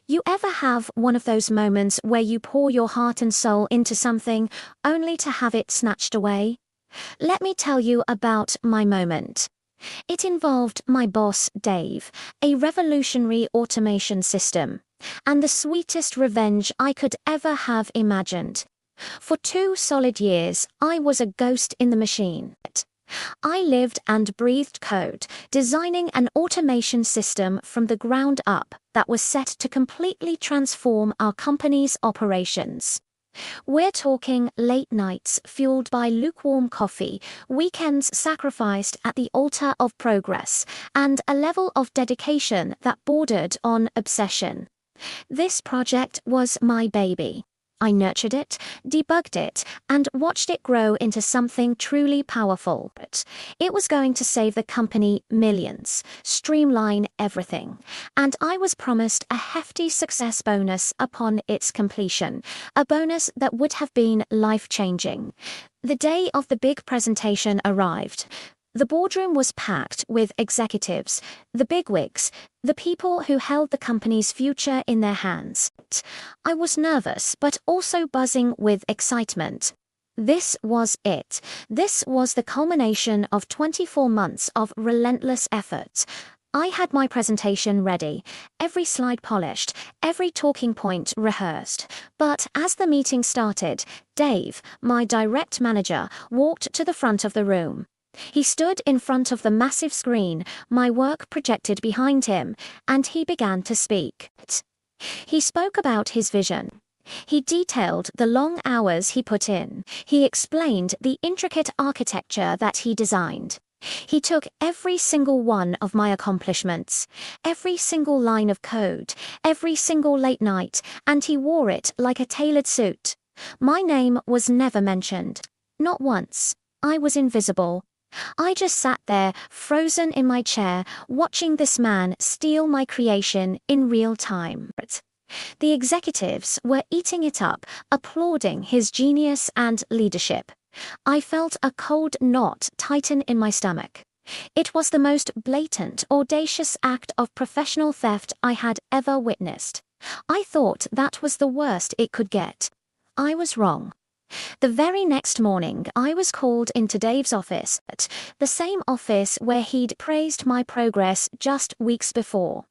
You ever have one of those moments where you pour your heart and soul into something only to have it snatched away? Let me tell you about my moment. It involved my boss, Dave, a revolutionary automation system, and the sweetest revenge I could ever have imagined. For 2 solid years, I was a ghost in the machine. I lived and breathed code, designing an automation system from the ground up that was set to completely transform our company's operations. We're talking late nights fueled by lukewarm coffee, weekends sacrificed at the altar of progress, and a level of dedication that bordered on obsession. This project was my baby. I nurtured it, debugged it, and watched it grow into something truly powerful. It was going to save the company millions, streamline everything, and I was promised a hefty success bonus upon its completion, a bonus that would have been life-changing. The day of the big presentation arrived. The boardroom was packed with executives, the bigwigs, the people who held the company's future in their hands. I was nervous, but also buzzing with excitement. This was it. This was the culmination of 24 months of relentless effort. I had my presentation ready, every slide polished, every talking point rehearsed. But as the meeting started, Dave, my direct manager, walked to the front of the room. He stood in front of the massive screen, my work projected behind him, and he began to speak. He spoke about his vision. He detailed the long hours he put in. He explained the intricate architecture that he designed. He took every single one of my accomplishments, every single line of code, every single late night, and he wore it like a tailored suit. My name was never mentioned. Not once. I was invisible. I just sat there, frozen in my chair, watching this man steal my creation in real time. The executives were eating it up, applauding his genius and leadership. I felt a cold knot tighten in my stomach. It was the most blatant, audacious act of professional theft I had ever witnessed. I thought that was the worst it could get. I was wrong. The very next morning, I was called into Dave's office, the same office where he'd praised my progress just weeks before.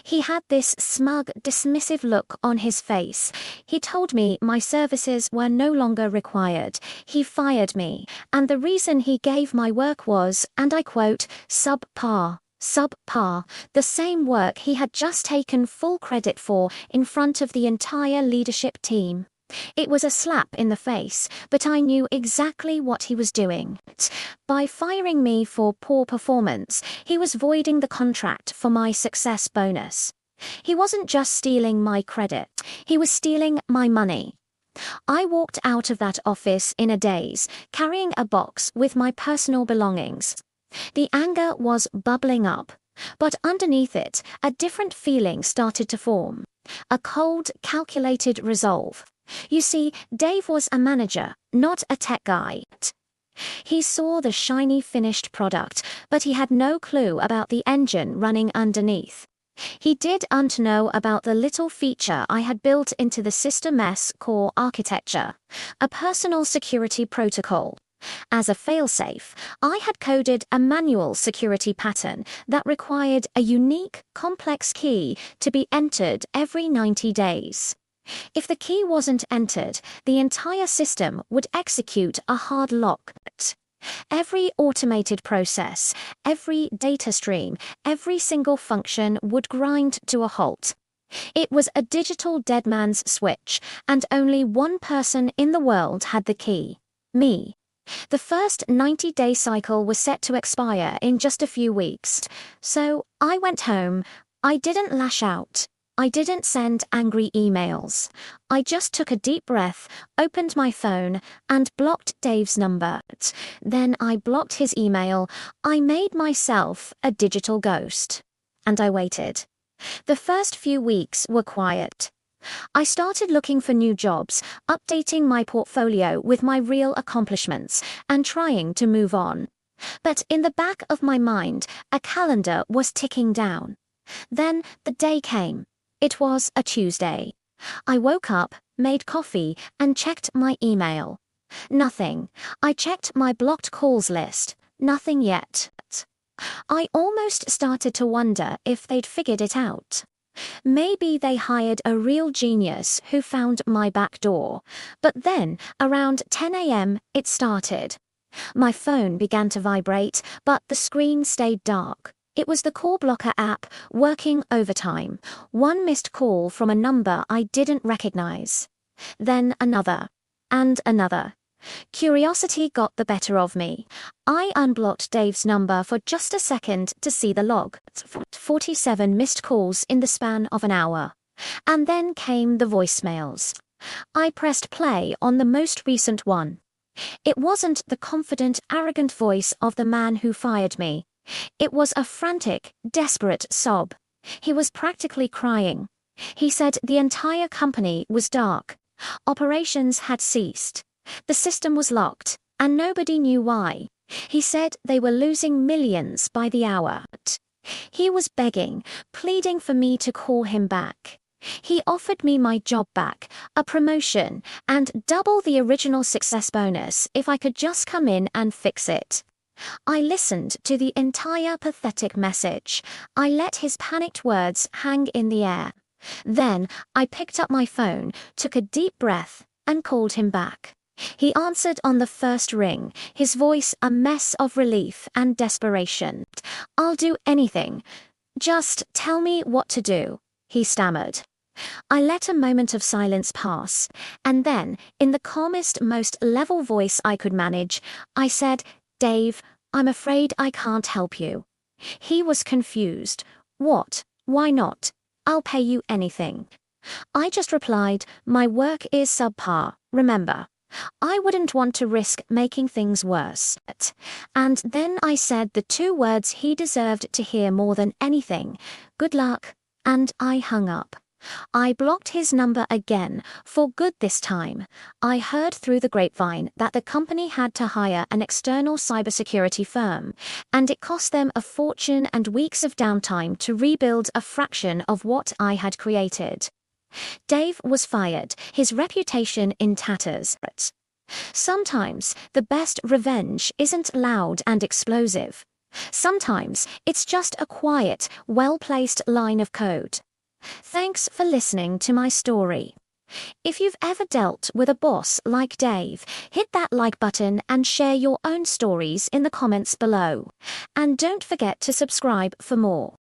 He had this smug, dismissive look on his face. He told me my services were no longer required. He fired me, and the reason he gave my work was, and I quote, subpar. Subpar, the same work he had just taken full credit for in front of the entire leadership team. It was a slap in the face, but I knew exactly what he was doing. By firing me for poor performance, he was voiding the contract for my success bonus. He wasn't just stealing my credit, he was stealing my money. I walked out of that office in a daze, carrying a box with my personal belongings. The anger was bubbling up, but underneath it, a different feeling started to form. A cold, calculated resolve. You see, Dave was a manager, not a tech guy. He saw the shiny finished product, but he had no clue about the engine running underneath. He did know about the little feature I had built into the System S core architecture, a personal security protocol. As a failsafe, I had coded a manual security pattern that required a unique, complex key to be entered every 90 days. If the key wasn't entered, the entire system would execute a hard lock. Every automated process, every data stream, every single function would grind to a halt. It was a digital dead man's switch, and only one person in the world had the key: me. The first 90-day cycle was set to expire in just a few weeks, so I went home. I didn't lash out. I didn't send angry emails. I just took a deep breath, opened my phone, and blocked Dave's number. Then I blocked his email. I made myself a digital ghost. And I waited. The first few weeks were quiet. I started looking for new jobs, updating my portfolio with my real accomplishments, and trying to move on. But in the back of my mind, a calendar was ticking down. Then the day came. It was a Tuesday. I woke up, made coffee, and checked my email. Nothing. I checked my blocked calls list. Nothing yet. I almost started to wonder if they'd figured it out. Maybe they hired a real genius who found my back door. But then, around 10 a.m., it started. My phone began to vibrate, but the screen stayed dark. It was the call blocker app working overtime. One missed call from a number I didn't recognize. Then another. And another. Curiosity got the better of me. I unblocked Dave's number for just a second to see the log. 47 missed calls in the span of an hour. And then came the voicemails. I pressed play on the most recent one. It wasn't the confident, arrogant voice of the man who fired me. It was a frantic, desperate sob. He was practically crying. He said the entire company was dark. Operations had ceased. The system was locked, and nobody knew why. He said they were losing millions by the hour. He was begging, pleading for me to call him back. He offered me my job back, a promotion, and double the original success bonus if I could just come in and fix it. I listened to the entire pathetic message. I let his panicked words hang in the air. Then I picked up my phone, took a deep breath, and called him back. He answered on the first ring, his voice a mess of relief and desperation. "I'll do anything. Just tell me what to do," he stammered. I let a moment of silence pass, and then, in the calmest, most level voice I could manage, I said, "Dave, I'm afraid I can't help you." He was confused. "What? Why not? I'll pay you anything." I just replied, "My work is subpar, remember. I wouldn't want to risk making things worse." And then I said the two words he deserved to hear more than anything, "Good luck," and I hung up. I blocked his number again, for good this time. I heard through the grapevine that the company had to hire an external cybersecurity firm, and it cost them a fortune and weeks of downtime to rebuild a fraction of what I had created. Dave was fired, his reputation in tatters. Sometimes the best revenge isn't loud and explosive. Sometimes it's just a quiet, well-placed line of code. Thanks for listening to my story. If you've ever dealt with a boss like Dave, hit that like button and share your own stories in the comments below. And don't forget to subscribe for more.